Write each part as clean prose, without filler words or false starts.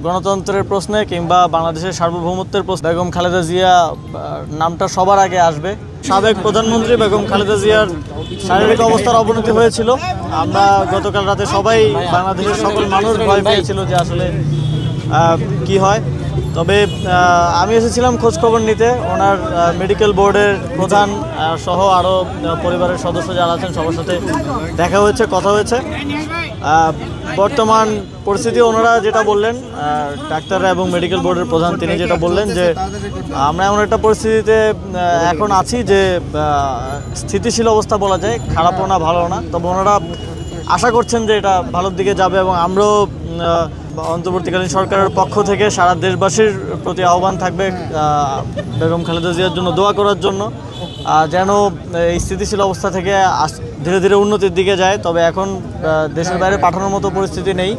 গণতন্ত্রের প্রশ্নে কিংবা বাংলাদেশের সার্বভৌমত্বের প্রশ্নে বেগম খালেদা জিয়া নামটা সবার আগে আসবে। সাবেক প্রধানমন্ত্রী বেগম খালেদা জিয়ার শারীরিক অবস্থার অবনতি হয়েছিল। আমরা গতকাল রাতে সবাই বাংলাদেশের সকল মানুষ ভয় পেয়েছিল যে আসলে কি হয়। তবে আমি এসেছিলাম খোঁজখবর নিতে। ওনার মেডিকেল বোর্ডের প্রধান সহ আরও পরিবারের সদস্য যারা আছেন সবার সাথে দেখা হয়েছে, কথা হয়েছে। বর্তমান পরিস্থিতি ওনারা যেটা বললেন, ডাক্তাররা এবং মেডিকেল বোর্ডের প্রধান তিনি যেটা বললেন যে আমরা এমন একটা পরিস্থিতিতে এখন আছি যে স্থিতিশীল অবস্থা বলা যায়, খারাপও না ভালো না। তবে ওনারা আশা করছেন যে এটা ভালোর দিকে যাবে এবং আমরাও অন্তর্বর্তীকালীন সরকারের পক্ষ থেকে সারা দেশবাসীর প্রতি আহ্বান থাকবে বেগম খালেদা জিয়ার জন্য দোয়া করার জন্য, যেন এই স্থিতিশীল অবস্থা থেকে ধীরে ধীরে উন্নতির দিকে যায়। তবে এখন দেশের বাইরে পাঠানোর মতো পরিস্থিতি নেই,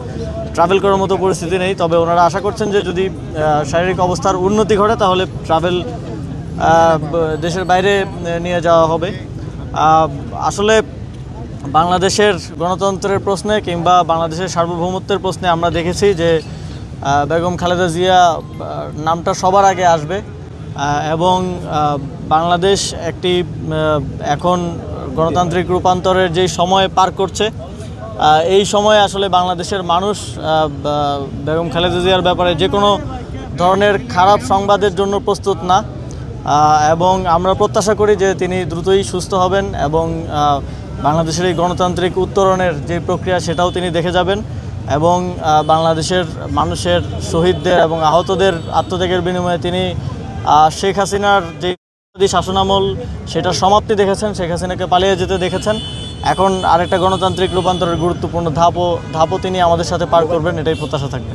ট্রাভেল করার মতো পরিস্থিতি নেই। তবে ওনারা আশা করছেন যে যদি শারীরিক অবস্থার উন্নতি ঘটে তাহলে ট্রাভেল দেশের বাইরে নিয়ে যাওয়া হবে। আসলে বাংলাদেশের গণতন্ত্রের প্রশ্নে কিংবা বাংলাদেশের সার্বভৌমত্বের প্রশ্নে আমরা দেখেছি যে বেগম খালেদা জিয়া নামটা সবার আগে আসবে এবং বাংলাদেশ একটি এখন গণতান্ত্রিক রূপান্তরের যেই সময় পার করছে, এই সময়ে আসলে বাংলাদেশের মানুষ বেগম খালেদা জিয়ার ব্যাপারে যে কোনো ধরনের খারাপ সংবাদের জন্য প্রস্তুত না এবং আমরা প্রত্যাশা করি যে তিনি দ্রুতই সুস্থ হবেন এবং বাংলাদেশের এই গণতান্ত্রিক উত্তরণের যে প্রক্রিয়া সেটাও তিনি দেখে যাবেন এবং বাংলাদেশের মানুষের শহীদদের এবং আহতদের আত্মত্যাগের বিনিময়ে তিনি শেখ হাসিনার যে শাসনামল সেটার সমাপ্তি দেখেছেন, শেখ হাসিনাকে পালিয়ে যেতে দেখেছেন। এখন আরেকটা গণতান্ত্রিক রূপান্তরের গুরুত্বপূর্ণ ধাপও তিনি আমাদের সাথে পার করবেন, এটাই প্রত্যাশা থাকবে।